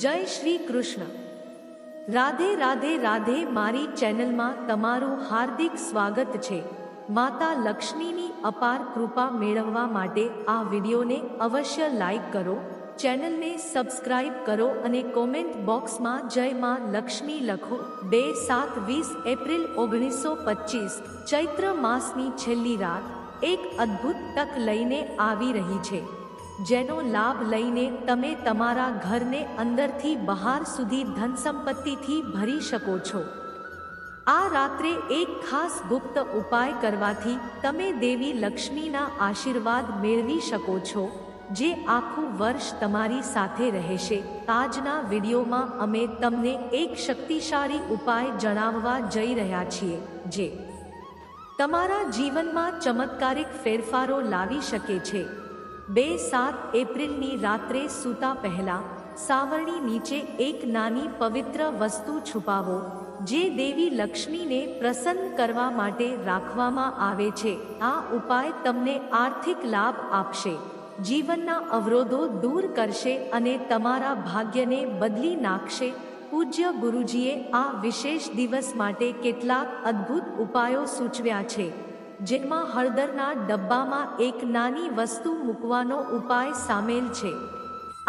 જય શ્રી કૃષ્ણ. રાધે રાધે રાધે. મારી ચેનલમાં તમારું હાર્દિક સ્વાગત છે. માતા લક્ષ્મીની અપાર કૃપા મેળવવા માટે આ વિડીયોને અવશ્ય લાઈક કરો, ચેનલને સબસ્ક્રાઇબ કરો અને કોમેન્ટ બોક્સમાં જય માં લક્ષ્મી લખો. 2-7-20 એપ્રિલ 1925 ચૈત્ર માસની છેલ્લી રાત એક અદ્ભુત તક લઈને આવી રહી છે, જેનો લાભ લઈને તમે તમારા ઘરને અંદરથી બહાર સુધી ધન સંપત્તિથી ભરી શકો છો. આ રાત્રે એક ખાસ ગુપ્ત ઉપાય કરવાથી તમે દેવી લક્ષ્મીના આશીર્વાદ મેળવી શકો છો, જે આખું વર્ષ તમારી સાથે રહેશે. આજના વિડીયોમાં અમે તમને એક શક્તિશાળી ઉપાય જણાવવા જઈ રહ્યા છીએ, જે તમારા જીવનમાં ચમત્કારિક ફેરફારો લાવી શકે છે. 2-7 એપ્રિલની રાત્રે સૂતા પહેલા સાવરણી નીચે એક નાની પવિત્ર વસ્તુ છુપાવો, જે દેવી લક્ષ્મીને પ્રસન્ન કરવા માટે રાખવામાં આવે છે. આ ઉપાય તમને આર્થિક લાભ આપશે, જીવનના અવરોધો દૂર કરશે અને તમારા ભાગ્યને બદલી નાખશે. પૂજ્ય ગુરુજીએ આ વિશેષ દિવસ માટે કેટલાક અદ્ભુત ઉપાયો સૂચવ્યા છે, જેમાં હળદરના ડબ્બામાં એક નાની વસ્તુ મૂકવાનો ઉપાય સામેલ છે.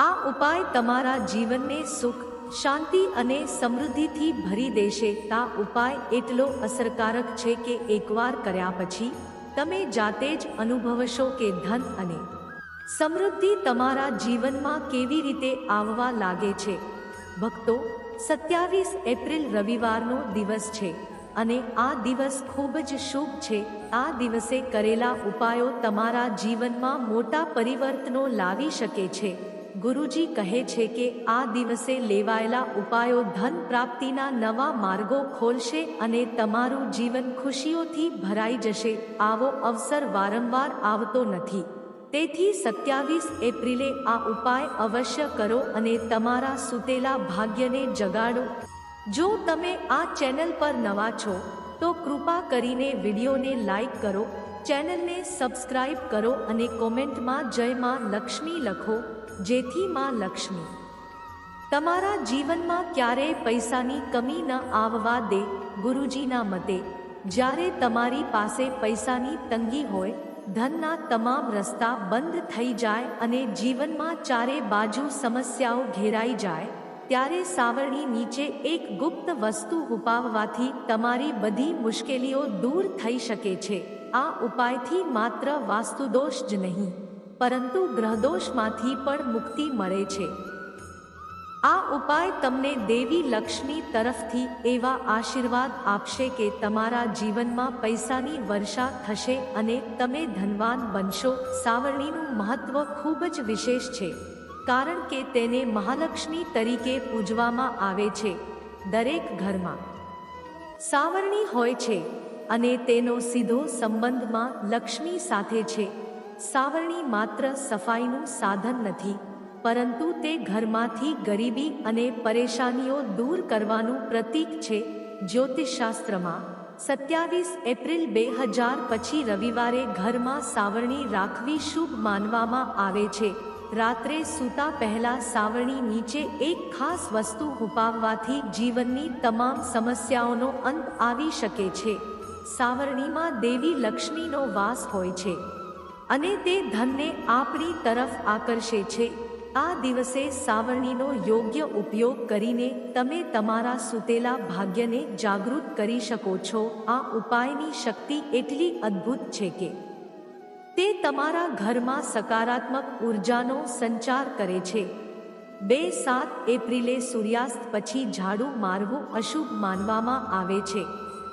આ ઉપાય તમારા જીવનને સુખ, શાંતિ અને સમૃદ્ધિથી ભરી દેશે. આ ઉપાય એટલો અસરકારક છે કે એકવાર કર્યા પછી તમે જાતે જ અનુભવશો કે ધન અને સમૃદ્ધિ તમારા જીવનમાં કેવી રીતે આવવા લાગે છે. ભક્તો, 27 એપ્રિલ રવિવારનો દિવસ છે અને આ દિવસ ખૂબ જ શુભ છે. આ દિવસે કરેલા ઉપાયો તમારા જીવનમાં મોટા પરિવર્તનો લાવી શકે છે. ગુરુજી કહે છે કે આ દિવસે લેવાયેલા ઉપાયો ધન પ્રાપ્તિના નવા માર્ગો ખોલશે અને તમારું જીવન ખુશીઓથી ભરાઈ જશે. આવો અવસર વારંવાર આવતો નથી, તેથી 27 એપ્રિલે આ ઉપાય અવશ્ય કરો અને તમારા સૂતેલા ભાગ્યને જગાડો. જો તમે આ ચેનલ પર નવા છો તો કૃપા કરીને વિડીયોને લાઈક કરો, ચેનલને સબસ્ક્રાઇબ કરો અને કોમેન્ટમાં જય માં લક્ષ્મી લખો, જેથી માં લક્ષ્મી તમારા જીવનમાં ક્યારેય પૈસાની કમી ન આવવા દે. ગુરુજીના મતે, જ્યારે તમારી પાસે પૈસાની તંગી હોય, ધનના તમામ રસ્તા બંધ થઈ જાય અને જીવનમાં ચારે બાજુ સમસ્યાઓ ઘેરાઈ જાય, ત્યારે સાવરણી નીચે એક ગુપ્ત વસ્તુ છુપાવવાથી તમારી બધી મુશ્કેલીઓ દૂર થઈ શકે છે. આ ઉપાયથી માત્ર વાસ્તુદોષ જ નહીં, પરંતુ ગ્રહદોષમાંથી પણ મુક્તિ મળે છે. આ ઉપાય તમને દેવી લક્ષ્મી તરફથી એવા આશીર્વાદ આપશે કે તમારા જીવનમાં પૈસાની વર્ષા થશે અને તમે ધનવાન બનશો. સાવરણીનું મહત્વ ખૂબ જ વિશેષ છે, કારણ કે તેને મહાલક્ષ્મી તરીકે પૂજવામાં આવે છે. દરેક ઘરમાં સાવરણી હોય છે અને તેનો સીધો સંબંધમાં લક્ષ્મી સાથે છે. સાવરણી માત્ર સફાઈનું સાધન નથી, પરંતુ તે ઘરમાંથી ગરીબી અને પરેશાનીઓ દૂર કરવાનું પ્રતીક છે. જ્યોતિષશાસ્ત્રમાં 27 એપ્રિલ 2000 પછી રવિવારે ઘરમાં સાવરણી રાખવી શુભ માનવામાં આવે છે. રાત્રે સૂતા પહેલા સાવરણી નીચે એક ખાસ વસ્તુ છુપાવવાથી જીવનની તમામ સમસ્યાઓનો અંત આવી શકે છે. સાવરણીમાં દેવી લક્ષ્મીનો વાસ હોય છે અને તે ધનને આપણી તરફ આકર્ષે છે. આ દિવસે સાવરણીનો યોગ્ય ઉપયોગ કરીને તમે તમારા સૂતેલા ભાગ્યને જાગૃત કરી શકો છો. આ ઉપાયની શક્તિ એટલી અદ્ભુત છે કે તે તમારા ઘરમાં સકારાત્મક ઉર્જાનો સંચાર કરે છે. 2-7 એપ્રિલે સૂર્યાસ્ત પછી ઝાડુ મારવું અશુભ માનવામાં આવે છે,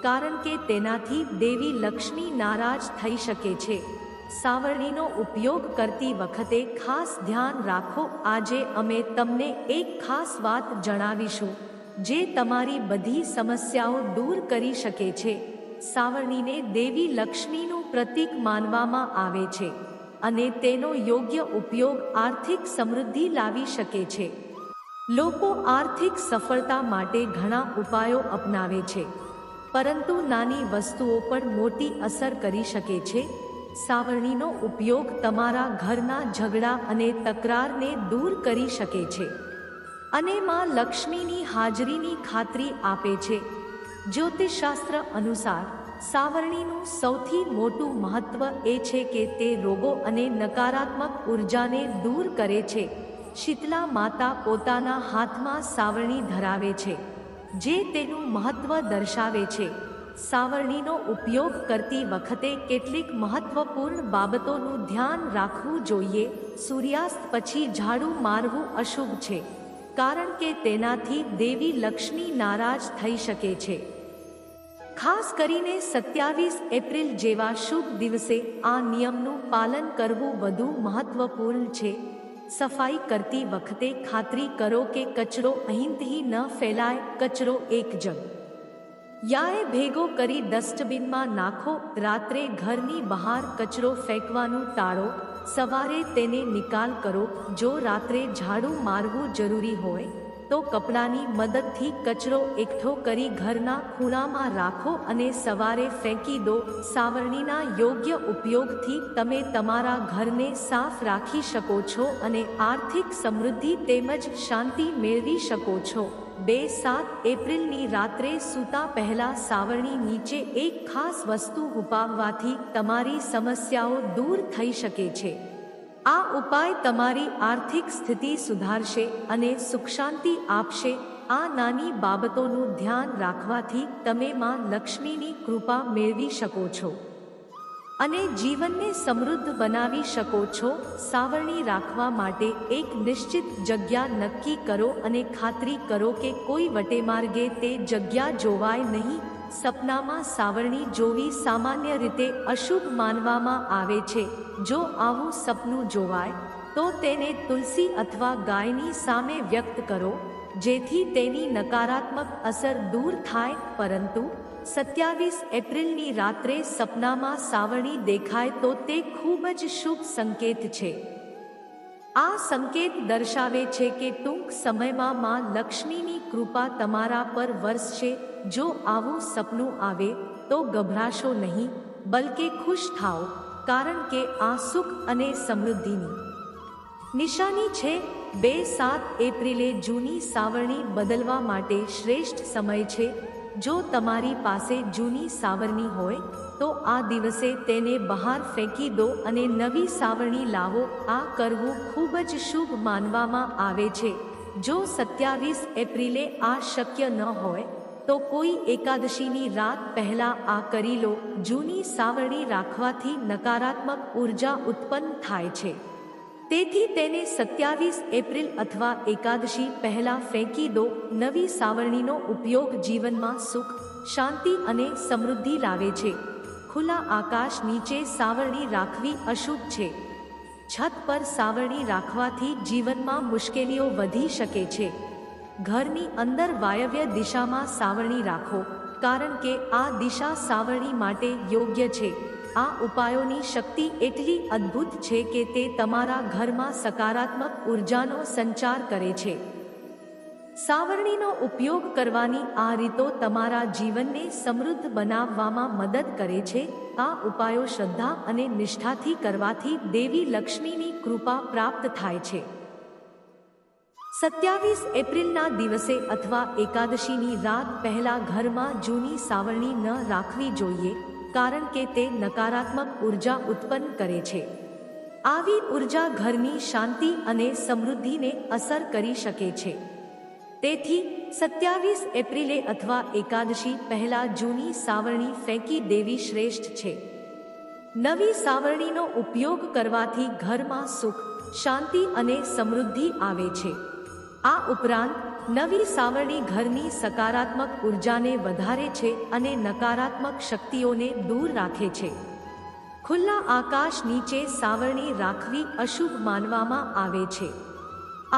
કારણ કે તેનાથી દેવી લક્ષ્મી નારાજ થઈ શકે છે. સાવરણીનો ઉપયોગ કરતી વખતે ખાસ ધ્યાન રાખો. આજે અમે તમને એક ખાસ વાત જણાવીશું, જે તમારી બધી સમસ્યાઓ દૂર કરી શકે છે. સાવરણીને દેવી લક્ષ્મીનું પ્રતીક માનવામાં આવે છે અને તેનો યોગ્ય ઉપયોગ આર્થિક સમૃદ્ધિ લાવી શકે છે. લોકો આર્થિક સફળતા માટે ઘણા ઉપાયો અપનાવે છે, પરંતુ નાની વસ્તુઓ પણ મોટી અસર કરી શકે છે. સાવરણીનો ઉપયોગ તમારા ઘરના ઝઘડા અને તકરારને દૂર કરી શકે છે. અને માં લક્ષ્મીની હાજરીની ખાતરી આપે છે. જ્યોતિષશાસ્ત્ર અનુસાર સાવરણીનું સૌથી મોટું મહત્વ એ છે કે તે રોગો અને નકારાત્મક ઉર્જાને દૂર કરે છે. શીતલા માતા પોતાના હાથમાં સાવરણી ધરાવે છે, જે તેનું મહત્વ દર્શાવે છે. સાવરણીનો ઉપયોગ કરતી વખતે કેટલીક મહત્વપૂર્ણ બાબતોનું ધ્યાન રાખવું જોઈએ. સૂર્યાસ્ત પછી ઝાડુ મારવું અશુભ છે, કારણ કે તેનાથી દેવી લક્ષ્મી નારાજ થઈ શકે છે. ખાસ કરીને 27 એપ્રિલ જેવા શુભ દિવસે આ નિયમનું પાલન કરવું વધુ મહત્વપૂર્ણ છે. સફાઈ કરતી વખતે ખાતરી કરો કે કચરો અહીંથી ન ફેલાય. કચરો એક જગ્યાએ ભેગો કરી ડસ્ટબિનમાં નાખો. રાત્રે ઘરની બહાર કચરો ફેંકવાનું ટાળો. સવારે તેને નિકાલ કરો. જો રાત્રે ઝાડુ મારવું જરૂરી હોય તો કપડાની મદદથી કચરો એકઠો કરી ઘરના ખૂણામાં રાખો અને સવારે ફેંકી દો. સાવરણીના યોગ્ય ઉપયોગથી તમે તમારા ઘરને સાફ રાખી શકો છો અને આર્થિક સમૃદ્ધિ તેમજ શાંતિ મેળવી શકો છો. 2-7 એપ્રિલની રાત્રે સૂતા પહેલા સાવરણી નીચે એક ખાસ વસ્તુ ઉપાવવાથી તમારી સમસ્યાઓ દૂર થઈ શકે છે. આ ઉપાય તમારી આર્થિક સ્થિતિ સુધારશે અને સુખ શાંતિ આપશે. આ નાની બાબતોનું ધ્યાન રાખવાથી તમે માં લક્ષ્મીની કૃપા મેળવી શકો છો અને જીવનને સમૃદ્ધ બનાવી શકો છો. સાવરણી રાખવા માટે એક નિશ્ચિત જગ્યા નક્કી કરો અને ખાતરી કરો કે કોઈ વટેમાર્ગે તે જગ્યા જોવાય નહીં. સપનામાં સાવરણી જોવી સામાન્ય રીતે અશુભ માનવામાં આવે છે. જો આવું સપનું જોવાય તો તેને તુલસી અથવા ગાયની સામે વ્યક્ત કરો, જેથી તેની નકારાત્મક અસર દૂર થાય. પરંતુ 27 એપ્રિલની રાત્રે સપનામાં સાવરણી દેખાય તો તે ખૂબ જ શુભ સંકેત છે. આ સંકેત દર્શાવે છે કે ટૂંક સમયમાં માં લક્ષ્મીની કૃપા તમારા પર વરસશે. જો આવું સપનું આવે તો ગભરાશો નહીં, બલકે ખુશ થાઓ, કારણ કે આ સુખ અને સમૃદ્ધિની નિશાની છે. 2-7 એપ્રિલે જૂની સાવરણી બદલવા માટે શ્રેષ્ઠ સમય છે. જો તમારી પાસે જૂની સાવરણી હોય તો આ દિવસે તેને બહાર ફેંકી દો અને નવી સાવરણી લાવો. આ કરવું ખૂબ જ શુભ માનવામાં આવે છે. જો 27 એપ્રિલે આ શક્ય ન હોય તો કોઈ એકાદશીની રાત પહેલા આ કરી લો. જૂની સાવરણી રાખવાથી નકારાત્મક ઉર્જા ઉત્પન્ન થાય છે, તેથી તેને 27 એપ્રિલ અથવા એકાદશી પહેલા ફેંકી દો. નવી સાવરણીનો ઉપયોગ જીવનમાં સુખ, શાંતિ અને સમૃદ્ધિ લાવે છે. ખુલ્લા આકાશ નીચે સાવરણી રાખવી અશુભ છે. છત પર સાવરણી રાખવાથી જીવનમાં મુશ્કેલીઓ વધી શકે છે. ઘરની અંદર વાયવ્ય દિશામાં સાવરણી રાખો, કારણ કે આ દિશા સાવરણી માટે યોગ્ય છે. આ ઉપાયોની શક્તિ એટલી અદ્ભુત છે કે તે તમારા ઘરમાં સકારાત્મક ઉર્જાનો સંચાર કરે છે. સાવરણીનો ઉપયોગ કરવાની આ રીતો તમારા જીવનને સમૃદ્ધ બનાવવામાં મદદ કરે છે. આ ઉપાયો શ્રદ્ધા અને નિષ્ઠાથી કરવાથી દેવી લક્ષ્મીની કૃપા પ્રાપ્ત થાય છે. 27 એપ્રિલના દિવસે અથવા એકાદશીની રાત પહેલા ઘરમાં જૂની સાવરણી ન રાખવી જોઈએ, કારણ કે તે નકારાત્મક ઉર્જા ઉત્પન્ન કરે છે. આવી ઉર્જા ઘરની શાંતિ અને સમૃદ્ધિને અસર કરી શકે છે. તેથી 27 એપ્રિલે અથવા એકાદશી પહેલા જૂની સાવરણી ફેંકી દેવી શ્રેષ્ઠ છે. નવી સાવરણીનો ઉપયોગ કરવાથી ઘરમાં સુખ, શાંતિ અને સમૃદ્ધિ આવે છે. આ ઉપરાંત નવી સાવરણી ઘરની સકારાત્મક ઉર્જાને વધારે છે અને નકારાત્મક શક્તિઓને દૂર રાખે છે. ખુલ્લા આકાશ નીચે સાવરણી રાખવી અશુભ માનવામાં આવે છે.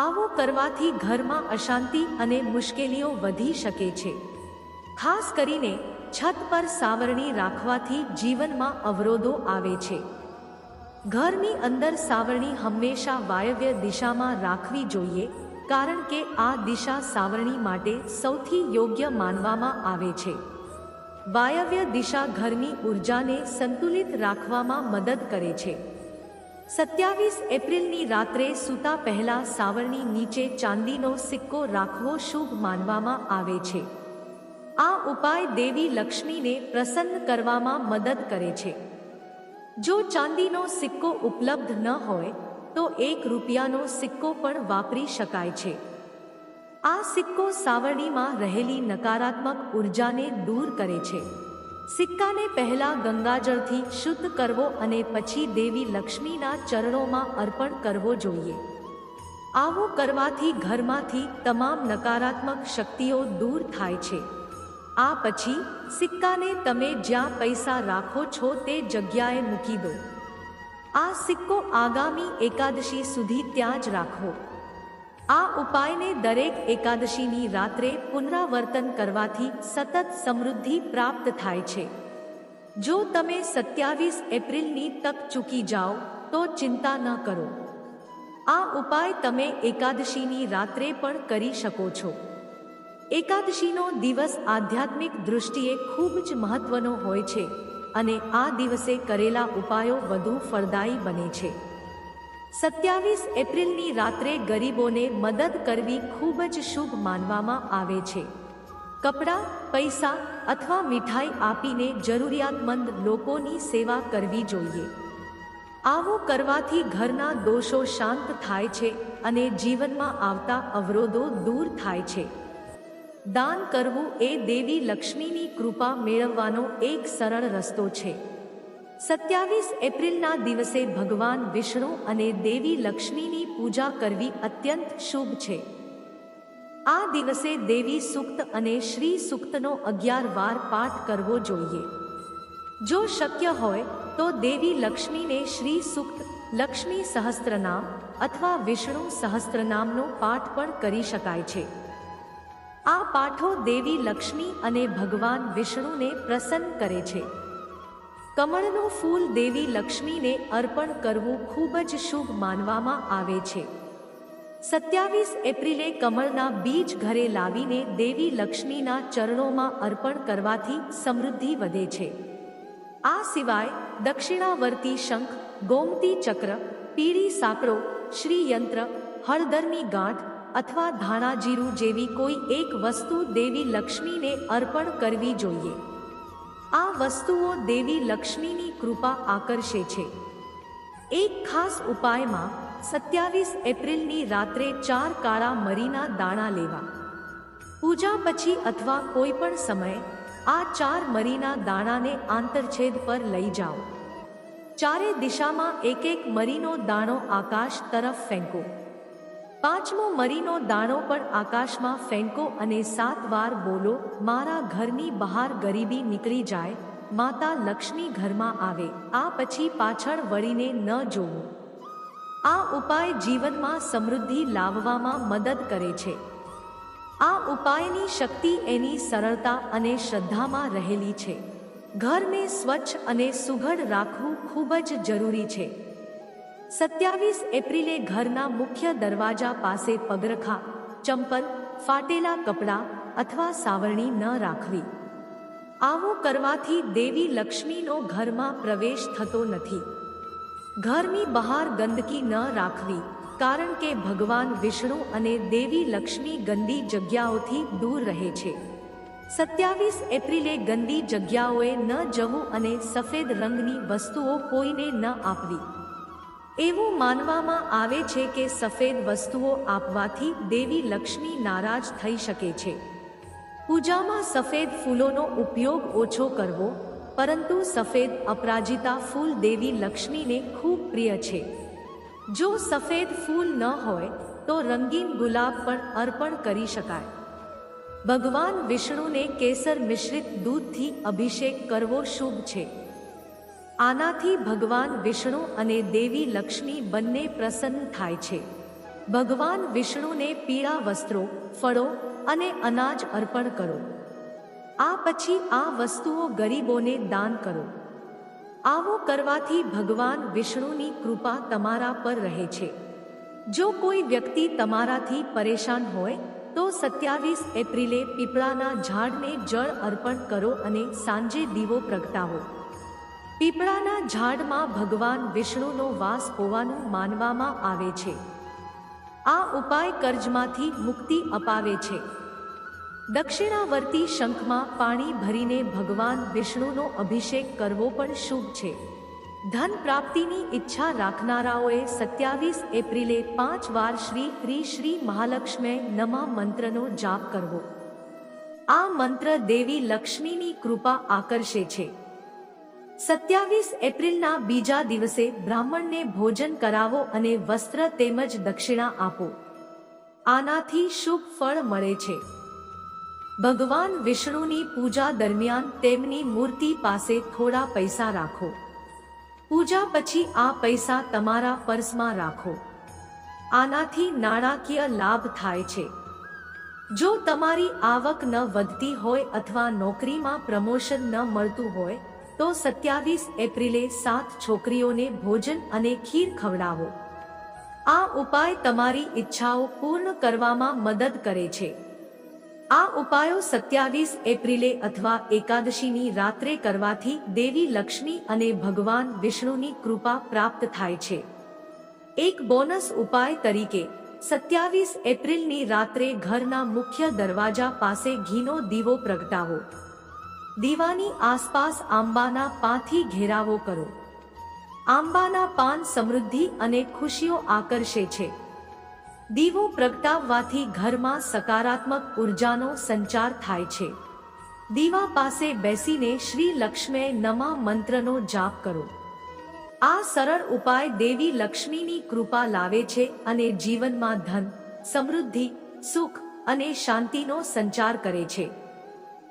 આવું કરવાથી ઘરમાં અશાંતિ અને મુશ્કેલીઓ વધી શકે છે. ખાસ કરીને છત પર સાવરણી રાખવાથી જીવનમાં અવરોધો આવે છે. ઘરની અંદર સાવરણી હંમેશા વાયવ્ય દિશામાં રાખવી જોઈએ, કારણ કે આ દિશા સાવરણી માટે સૌથી યોગ્ય માનવામાં આવે છે. વાયવ્ય દિશા ઘરની ઉર્જાને સંતુલિત રાખવામાં મદદ કરે છે. 27 એપ્રિલની રાત્રે સૂતા પહેલા સાવરણી નીચે ચાંદીનો સિક્કો રાખવો શુભ માનવામાં આવે છે. આ ઉપાય દેવી લક્ષ્મીને પ્રસન્ન કરવામાં મદદ કરે છે. જો ચાંદીનો સિક્કો ઉપલબ્ધ ન હોય તો 1 રૂપિયાનો સિક્કો પણ વાપરી શકાય છે. આ સિક્કો સાવરણીમાં રહેલી નકારાત્મક ઉર્જાને દૂર કરે છે. સિક્કાને પહેલા ગંગાજળથી શુદ્ધ કરવો અને પછી દેવી લક્ષ્મીના ચરણોમાં અર્પણ કરવો જોઈએ. આવું કરવાથી ઘરમાંથી તમામ નકારાત્મક શક્તિઓ દૂર થાય છે. આ પછી સિક્કાને તમે જ્યાં પૈસા રાખો છો તે જગ્યાએ મૂકી દો. આ સિક્કો આગામી એકાદશી સુધી ત્યાં જ રાખવો. આ ઉપાયને દરેક એકાદશીની રાત્રે પુનરાવર્તન કરવાથી સતત સમૃદ્ધિ પ્રાપ્ત થાય છે. જો તમે 27 એપ્રિલની તક ચૂકી જાઓ તો ચિંતા ન કરો. આ ઉપાય તમે એકાદશીની રાત્રે પણ કરી શકો છો. એકાદશીનો દિવસ આધ્યાત્મિક દૃષ્ટિએ ખૂબ જ મહત્વનો હોય છે અને આ દિવસે કરેલા ઉપાયો વધુ ફળદાયી બને છે. 27 એપ્રિલની રાત્રે ગરીબોને મદદ કરવી ખૂબ જ શુભ માનવામાં આવે છે. કપડાં, પૈસા અથવા મીઠાઈ આપીને જરૂરિયાતમંદ લોકોની સેવા કરવી જોઈએ. આવું કરવાથી ઘરના દોષો શાંત થાય છે અને જીવનમાં આવતા અવરોધો દૂર થાય છે. દાન કરવું એ દેવી લક્ષ્મીની કૃપા મેળવવાનો એક સરળ રસ્તો છે. 27 એપ્રિલના દિવસે ભગવાન વિષ્ણુ અને દેવી લક્ષ્મીની પૂજા કરવી અત્યંત શુભ છે. આ દિવસે દેવી સૂક્ત અને શ્રી સૂક્તનો 11 વાર પાઠ કરવો જોઈએ. જો શક્ય હોય તો દેવી લક્ષ્મીને શ્રી સૂક્ત, લક્ષ્મી સહસ્ત્રનામ અથવા વિષ્ણુ સહસ્ત્રનામનો પાઠ પણ કરી શકાય છે. આ પાઠો દેવી લક્ષ્મી અને ભગવાન વિષ્ણુને પ્રસન્ન કરે છે. કમળનું ફૂલ દેવી લક્ષ્મીને અર્પણ કરવું ખૂબ જ શુભ માનવામાં આવે છે. 27 એપ્રિલે કમળના બીજ ઘરે લાવીને દેવી લક્ષ્મીના ચરણોમાં અર્પણ કરવાથી સમૃદ્ધિ વધે છે. આ સિવાય દક્ષિણાવર્તી શંખ, ગોમતી ચક્ર, પીળી સાંકળો, શ્રીયંત્ર, હળદરની ગાંઠ અથવા ધાણાજીરું જેવી કોઈ એક વસ્તુ દેવી લક્ષ્મીને અર્પણ કરવી જોઈએ. આ વસ્તુઓ દેવી લક્ષ્મીની કૃપા આકર્ષે છે. એક ખાસ ઉપાયમાં 27 એપ્રિલની રાત્રે 4 કાળા મરીના દાણા લેવા. પૂજા પછી અથવા કોઈ પણ સમયે આ 4 મરીના દાણાને આંતરછેદ પર લઈ જાઓ. ચારે દિશામાં એક મરીનો દાણો આકાશ તરફ ફેંકો. 5મો મરીનો દાણો પણ આકાશમાં ફેંકો અને 7 વાર બોલો, મારા ઘરની બહાર ગરીબી નીકળી જાય, માતા લક્ષ્મી ઘરમાં આવે. આ પછી પાછળ વળીને ન જોવું. આ ઉપાય જીવનમાં સમૃદ્ધિ લાવવામાં મદદ કરે છે. આ ઉપાયની શક્તિ એની સરળતા અને શ્રદ્ધામાં રહેલી છે. ઘરને સ્વચ્છ અને સુઘડ રાખવું ખૂબ જ જરૂરી છે. 27 એપ્રિલે ઘરના મુખ્ય દરવાજા પાસે પગરખાં, ચંપલ, ફાટેલા કપડાં અથવા સાવરણી ન રાખવી. આવું કરવાથી દેવી લક્ષ્મીનો ઘરમાં પ્રવેશ થતો નથી. ઘરની બહાર ગંદકી ન રાખવી, કારણ કે ભગવાન વિષ્ણુ અને દેવી લક્ષ્મી ગંદી જગ્યાઓથી દૂર રહે છે. 27 એપ્રિલે ગંદી જગ્યાઓએ ન જવું અને સફેદ રંગની વસ્તુઓ કોઈને ન આપવી. એવું માનવામાં આવે છે કે સફેદ વસ્તુઓ આપવાથી દેવી લક્ષ્મી નારાજ થઈ શકે છે. પૂજામાં સફેદ ફૂલોનો ઉપયોગ ઓછો કરવો, પરંતુ સફેદ અપરાજિતા ફૂલ દેવી લક્ષ્મીને ખૂબ પ્રિય છે. જો સફેદ ફૂલ ન હોય તો રંગીન ગુલાબ પણ અર્પણ કરી શકાય. ભગવાન વિષ્ણુને કેસર મિશ્રિત દૂધથી અભિષેક કરવો શુભ છે. આનાથી ભગવાન વિષ્ણુ અને દેવી લક્ષ્મી બંને પ્રસન્ન થાય છે. ભગવાન વિષ્ણુને પીળા વસ્ત્રો, ફળો અને અનાજ અર્પણ કરો. આ પછી આ વસ્તુઓ ગરીબોને દાન કરો. આવું કરવાથી ભગવાન વિષ્ણુની કૃપા તમારા પર રહે છે. જો કોઈ વ્યક્તિ તમારાથી પરેશાન હોય તો 27 એપ્રિલે પીપળાના ઝાડને જળ અર્પણ કરો અને સાંજે દીવો પ્રગટાવો. પીપળાના ઝાડમાં ભગવાન વિષ્ણુનો વાસ હોવાનું માનવામાં આવે છે. આ ઉપાય કર્જમાંથી મુક્તિ અપાવે છે. દક્ષિણાવર્તી શંખમાં પાણી ભરીને ભગવાન વિષ્ણુનો અભિષેક કરવો પણ શુભ છે. ધન પ્રાપ્તિની ઈચ્છા રાખનારાઓએ 27 એપ્રિલે 5 વાર શ્રી હ્રી શ્રી મહાલક્ષ્મી નમઃ મંત્રનો જાપ કરવો. આ મંત્ર દેવી લક્ષ્મીની કૃપા આકર્ષે છે. 27 એપ્રિલના બીજા દિવસે બ્રાહ્મણને ભોજન કરાવો અને વસ્ત્ર તેમજ દક્ષિણા આપો. આનાથી શુભ ફળ મળે છે. ભગવાન વિષ્ણુની પૂજા દરમિયાન તેમની મૂર્તિ પાસે થોડા પૈસા રાખો. પૂજા પછી આ પૈસા તમારા પર્સમાં રાખો. આનાથી નાણાકીય લાભ થાય છે. જો તમારી આવક ન વધતી હોય અથવા નોકરીમાં પ્રમોશન ન મળતું હોય તો 27 એપ્રિલે 7 છોકરીઓને ભોજન અને ખીર ખવડાવો. આ ઉપાય તમારી ઈચ્છાઓ પૂર્ણ કરવામાં મદદ કરે છે. આ ઉપાયો 27 એપ્રિલે અથવા એકાદશીની રાત્રે કરવાથી દેવી લક્ષ્મી અને ભગવાન વિષ્ણુની કૃપા પ્રાપ્ત થાય છે. એક બોનસ ઉપાય તરીકે 27 એપ્રિલની રાત્રે ઘરના મુખ્ય દરવાજા પાસે ઘીનો દીવો પ્રગટાવો. દીવાની આસપાસ આંબાના પાનથી ઘેરાવો કરો. આંબાના પાન સમૃદ્ધિ અને ખુશીઓ આકર્ષે છે. દીવો પ્રગટાવવાથી ઘરમાં સકારાત્મક ઉર્જાનો સંચાર થાય છે. દીવા પાસે બેસીને શ્રી લક્ષ્મી નમઃ મંત્રનો જાપ કરો. આ સરળ ઉપાય દેવી લક્ષ્મીની કૃપા લાવે છે અને જીવનમાં ધન, સમૃદ્ધિ, સુખ અને શાંતિનો સંચાર કરે છે.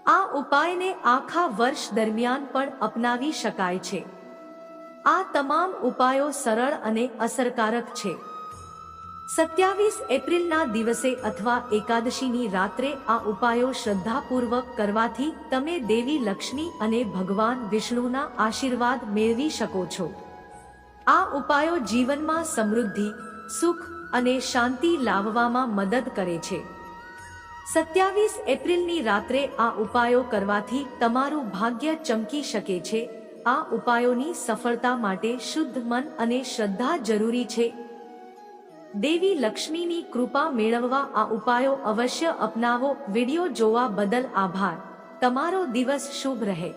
આ ઉપાયને આખા વર્ષ દરમિયાન પણ અપનાવી શકાય છે. આ તમામ ઉપાયો સરળ અને અસરકારક છે. 27 એપ્રિલના દિવસે અથવા એકાદશીની રાત્રે આ ઉપાયો શ્રદ્ધાપૂર્વક કરવાથી તમે દેવી લક્ષ્મી અને ભગવાન વિષ્ણુના આશીર્વાદ મેળવી શકો છો. આ ઉપાયો જીવનમાં સમૃદ્ધિ, સુખ અને શાંતિ લાવવામાં મદદ કરે છે. 27 એપ્રિલની રાત્રે આ ઉપાયો કરવાથી તમારું ભાગ્ય ચમકી શકે છે. આ ઉપાયોની સફળતા માટે શુદ્ધ મન અને શ્રદ્ધા જરૂરી છે. દેવી લક્ષ્મીની કૃપા મેળવવા આ ઉપાયો અવશ્ય અપનાવો. વિડિયો જોવા બદલ આભાર. તમારો દિવસ શુભ રહે.